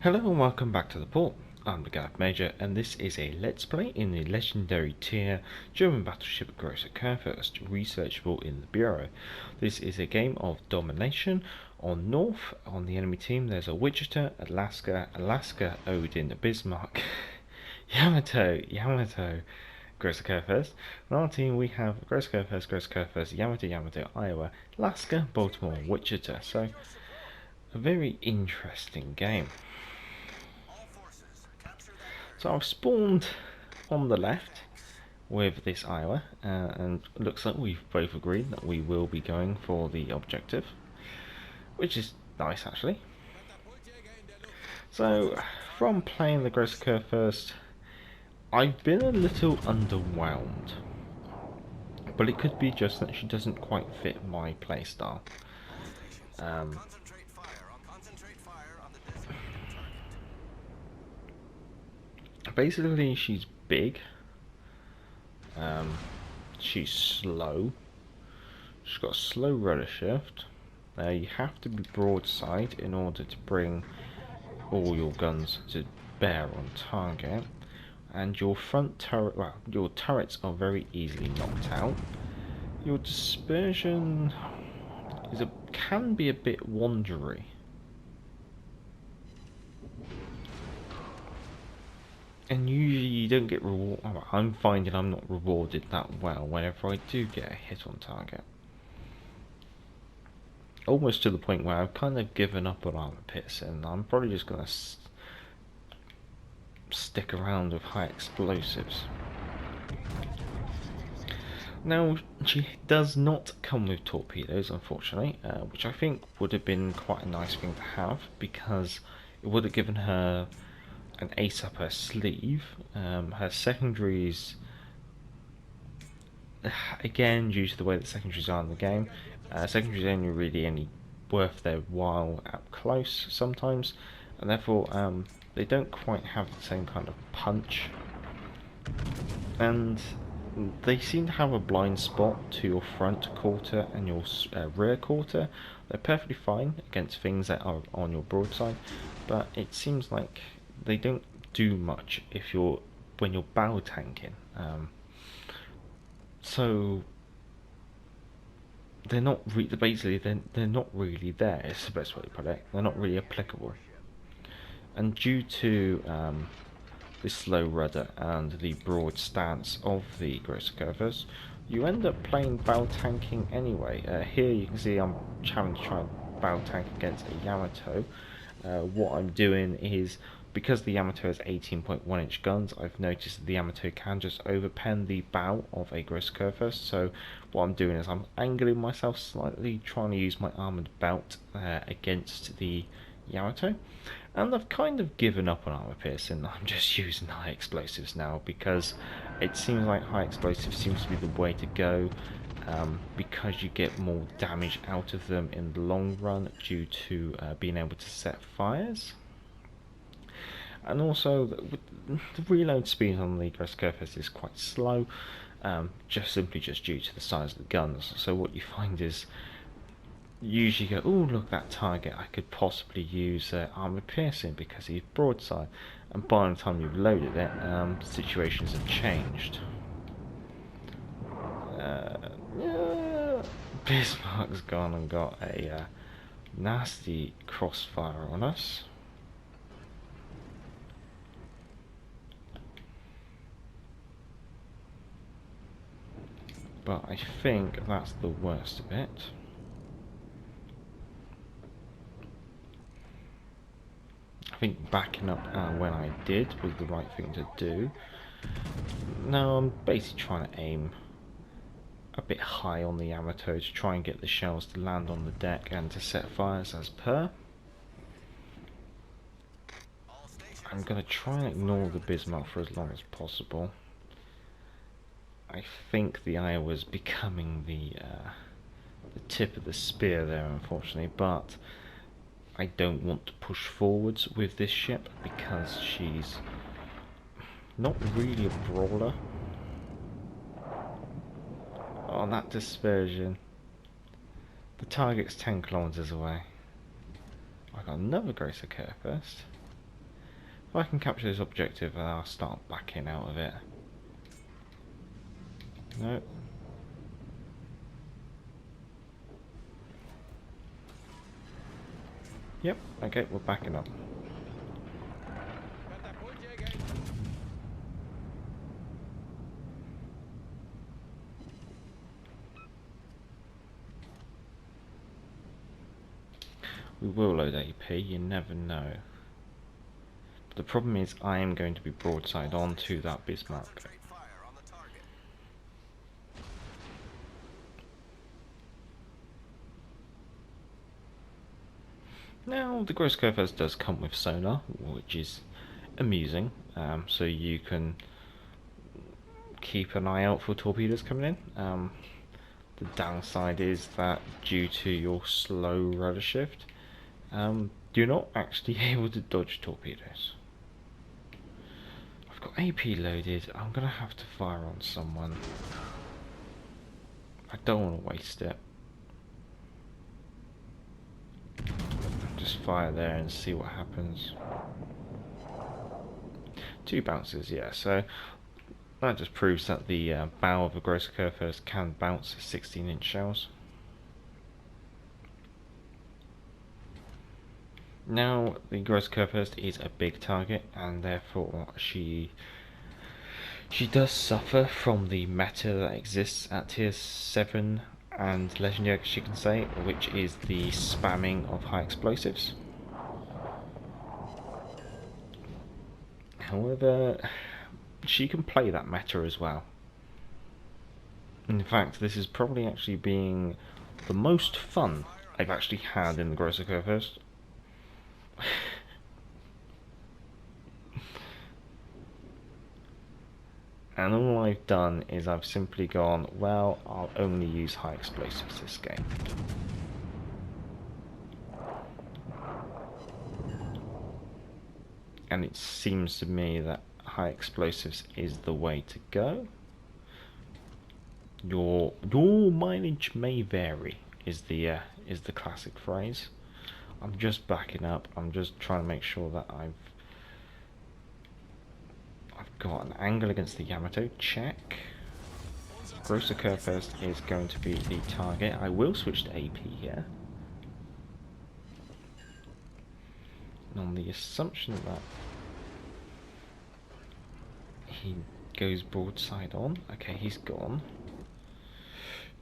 Hello and welcome back to the port. I'm the Galloping Major, and this is a Let's Play in the legendary tier German battleship Großer Kurfürst, researchable in the Bureau. This is a game of domination. On north, on the enemy team, there's a Wichita, Alaska, Odin, Bismarck, Yamato, Großer Kurfürst. On our team, we have Großer Kurfürst, Yamato, Iowa, Alaska, Baltimore, Wichita. So, a very interesting game. So I've spawned on the left with this Iowa, and it looks like we've both agreed that we will be going for the objective, which is nice actually. So from playing the Großer Kurfürst, I've been a little underwhelmed, but it could be just that she doesn't quite fit my playstyle. Basically, she's big. She's slow. She's got a slow rudder shift. You have to be broadside in order to bring all your guns to bear on target. And your front turret, well, your turrets are very easily knocked out. Your dispersion can be a bit wandery. And usually you don't get reward. I'm finding I'm not rewarded that well whenever I do get a hit on target. Almost to the point where I've kind of given up on armor piercing. I'm probably just going to stick around with high explosives. Now, she does not come with torpedoes, unfortunately, which I think would have been quite a nice thing to have, because it would have given her an ace up her sleeve. Her secondaries, again, due to the way that secondaries are in the game, secondaries only really worth their while up close sometimes, and therefore they don't quite have the same kind of punch, and they seem to have a blind spot to your front quarter and your rear quarter. They're perfectly fine against things that are on your broadside, but it seems like they don't do much when you're bow tanking. So they're not they're not really there. It's the best way to put it. They're not really applicable. And due to the slow rudder and the broad stance of the Großer Kurfürst, you end up playing bow tanking anyway. Here you can see I'm having to try and bow tank against a Yamato. What I'm doing is, because the Yamato has 18.1 inch guns, I've noticed that the Yamato can just overpen the bow of a Großer Kurfürst. So what I'm doing is I'm angling myself slightly, trying to use my armoured belt against the Yamato. And I've kind of given up on armour piercing. I'm just using high explosives now, because it seems like high explosives seems to be the way to go, because you get more damage out of them in the long run due to being able to set fires. And also the reload speed on the Großer Kurfürst is quite slow, simply due to the size of the guns. So what you find is, usually you go, oh look, that target, I could possibly use armor piercing because he's broadside, and by the time you've loaded it, situations have changed. Yeah, Bismarck's gone and got a nasty crossfire on us. But I think that's the worst of it. I think backing up when I did was the right thing to do. Now I'm basically trying to aim a bit high on the Yamato to try and get the shells to land on the deck and to set fires as per. I'm going to try and ignore the Bismarck for as long as possible. I think the Iowa's becoming the tip of the spear there, unfortunately, but I don't want to push forwards with this ship because she's not really a brawler. Oh, that dispersion. The target's 10 kilometers away. I got another Großer Kurfürst. If I can capture this objective, I'll start backing out of it. No. Yep, okay, we're backing up. We will load AP, you never know. But the problem is I am going to be broadside on to that Bismarck. Now, the Großer Kurfürst does come with sonar, which is amusing, so you can keep an eye out for torpedoes coming in. The downside is that due to your slow rudder shift, you're not actually able to dodge torpedoes. I've got AP loaded, I'm going to have to fire on someone. I don't want to waste it. Just fire there and see what happens. 2 bounces, yeah, so that just proves that the bow of a Großer Kurfürst can bounce 16-inch shells. Now, the Großer Kurfürst is a big target, and therefore she does suffer from the meta that exists at tier 7 and legendary, as you can say, which is the spamming of high explosives. However, she can play that meta as well. In fact, this is probably actually being the most fun I've actually had in the Großer Kurfürst. And all I've done is I've simply gone, well, I'll only use high explosives this game. And it seems to me that high explosives is the way to go. Your mileage may vary is the classic phrase. I'm just backing up. I'm just trying to make sure that I've got an angle against the Yamato. Check. Großer Kurfürst is going to be the target. I will switch to AP here. And on the assumption that he goes broadside on. Okay, he's gone.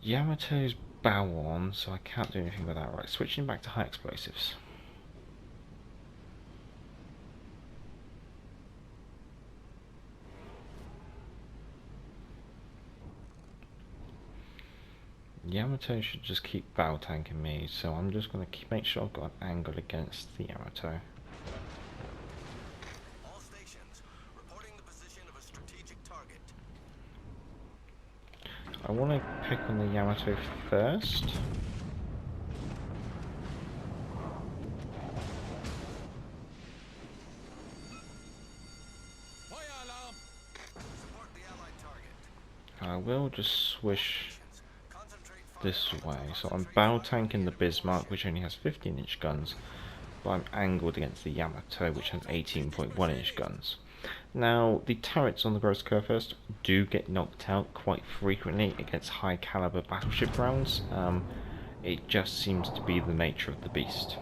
Yamato's bow on, so I can't do anything with that. Right, switching back to high explosives. Yamato should just keep bow tanking me, so I'm just going to make sure I've got an angle against the Yamato. All stations reporting the position of a strategic target. I want to pick on the Yamato first. Fire alarm! Support the allied target. I will just swish this way, so I'm bow tanking the Bismarck, which only has 15-inch guns, but I'm angled against the Yamato, which has 18.1-inch guns. Now, the turrets on the Großer Kurfürst do get knocked out quite frequently against high caliber battleship rounds. It just seems to be the nature of the beast.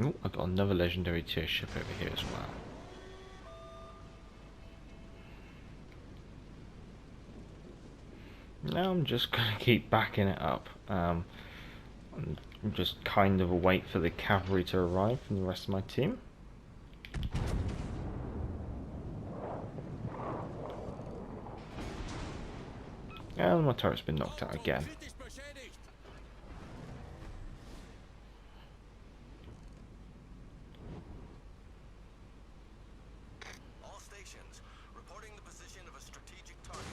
Oh, I've got another legendary tier ship over here as well. Now I'm just going to keep backing it up. And just kind of wait for the cavalry to arrive from the rest of my team. And my turret's been knocked out again. All stations reporting the position of a strategic target.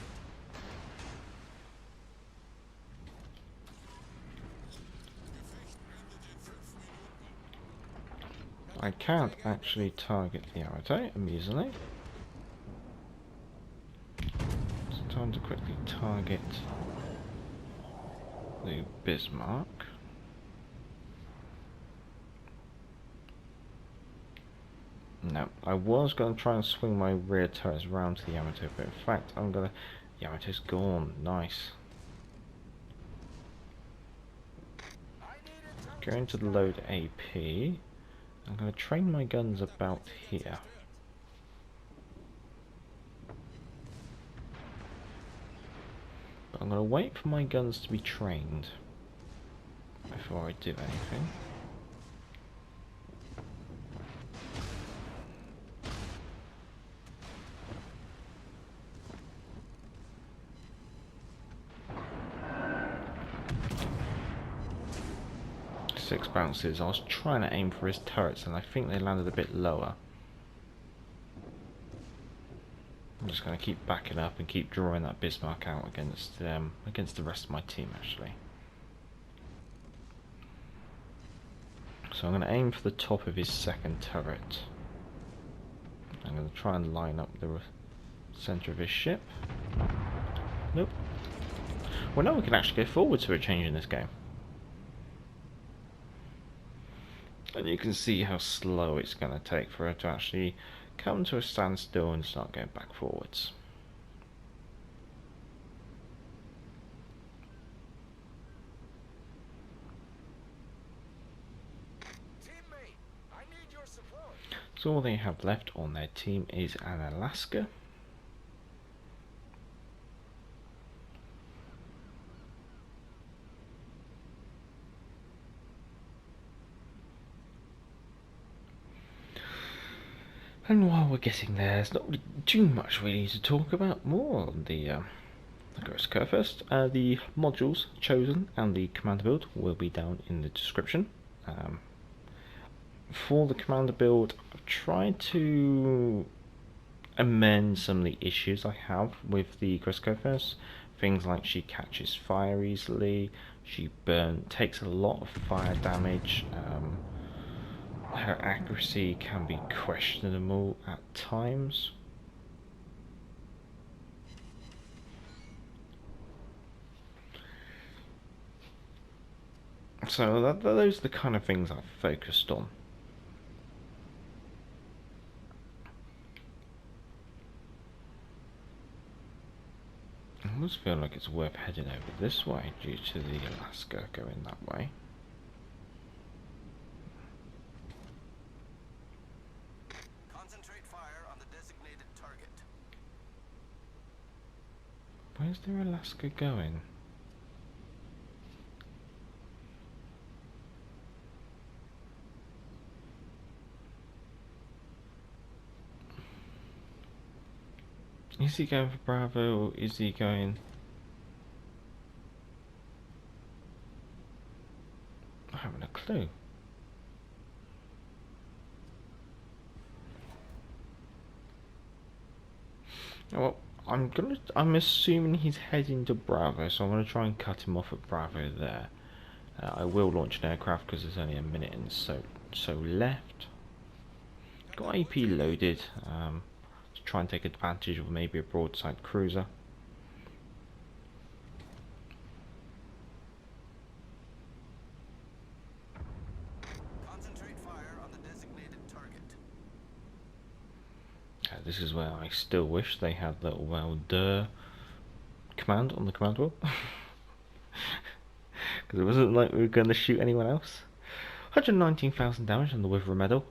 I can't actually target the Yamato, amusingly. It's time to quickly target the Bismarck. No, I was going to try and swing my rear turrets around to the Yamato, but in fact I'm going to... Yamato's gone, nice. Going to load AP. I'm going to train my guns about here. But I'm going to wait for my guns to be trained before I do anything. Six bounces. I was trying to aim for his turrets and I think they landed a bit lower. I'm just going to keep backing up and keep drawing that Bismarck out against the rest of my team actually. So I'm going to aim for the top of his second turret. I'm going to try and line up the centre of his ship. Nope. Well, now we can actually go forward to a change in this game. And you can see how slow it's going to take for her to actually come to a standstill and start going back forwards. Teammate, I need your support. So all they have left on their team is an Alaska. And while we're getting there, there's not really too much we need to talk about more on the Großer Kurfürst. The modules chosen and the commander build will be down in the description. For the commander build, I've tried to amend some of the issues I have with the Großer Kurfürst. Things like she catches fire easily, she takes a lot of fire damage. Her accuracy can be questionable at times. So those are the kind of things I've focused on. I almost feel like it's worth heading over this way due to the Alaska going that way. Where's their Alaska going? Is he going for Bravo or is he going... I haven't a clue. Well, I'm assuming he's heading to Bravo, so I'm gonna try and cut him off at Bravo there. I will launch an aircraft because there's only a minute and so left. Got AP loaded to try and take advantage of maybe a broadside cruiser. Concentrate fire on the designated target. This is where I still wish they had the well command on the command wheel. Because it wasn't like we were going to shoot anyone else. 119,000 damage on the Wither medal.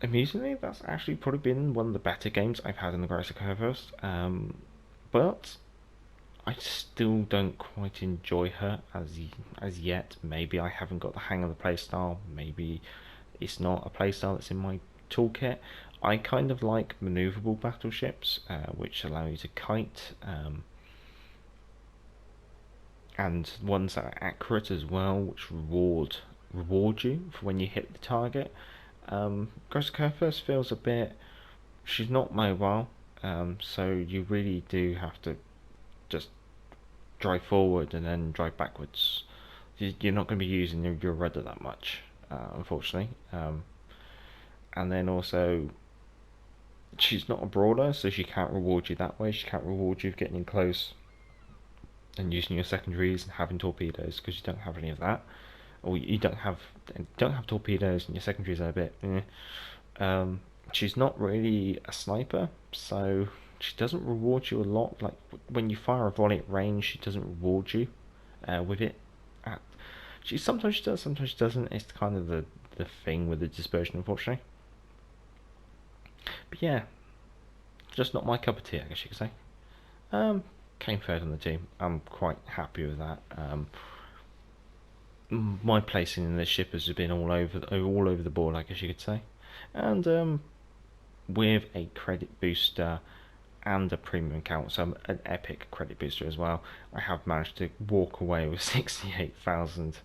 Amusingly, that's actually probably been one of the better games I've had in the Großer Kurfürst. But I still don't quite enjoy her as yet. Maybe I haven't got the hang of the playstyle. Maybe it's not a playstyle that's in my toolkit. I kind of like maneuverable battleships, which allow you to kite, and ones that are accurate as well, which reward you for when you hit the target. Großer Kurfürst feels a bit... she's not mobile, so you really do have to just drive forward and then drive backwards. You're not going to be using your rudder that much, unfortunately. And then also, she's not a brawler, so she can't reward you that way. She can't reward you for getting in close and using your secondaries and having torpedoes, because you don't have any of that, or you don't have torpedoes, and your secondaries are a bit. She's not really a sniper, so she doesn't reward you a lot. Like when you fire a volley at range, she doesn't reward you with it. Sometimes she does, sometimes she doesn't. It's kind of the thing with the dispersion, unfortunately. But yeah, just not my cup of tea, I guess you could say. Came third on the team. I'm quite happy with that. My placing in the ship has been all over the board, I guess you could say. And with a credit booster and a premium account, so an epic credit booster as well, I have managed to walk away with 68,000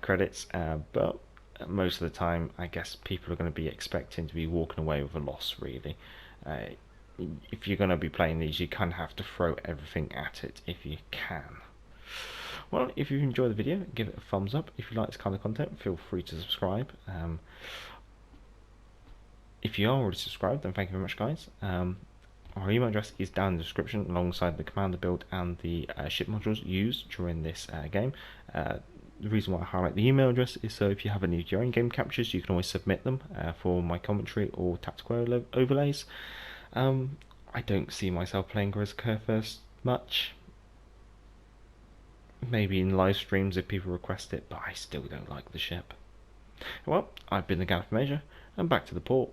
credits. But most of the time, I guess people are going to be expecting to be walking away with a loss, really. If you're going to be playing these, you kind of have to throw everything at it if you can. Well, if you enjoyed the video, give it a thumbs up. If you like this kind of content, feel free to subscribe. If you are already subscribed, then thank you very much, guys. Our email address is down in the description, alongside the commander build and the ship modules used during this game. The reason why I highlight the email address is so if you have any of your own game captures, you can always submit them for my commentary or tactical overlays. I don't see myself playing Großer Kurfürst much. Maybe in live streams if people request it, but I still don't like the ship. Well, I've been the Galloping Major, and back to the port.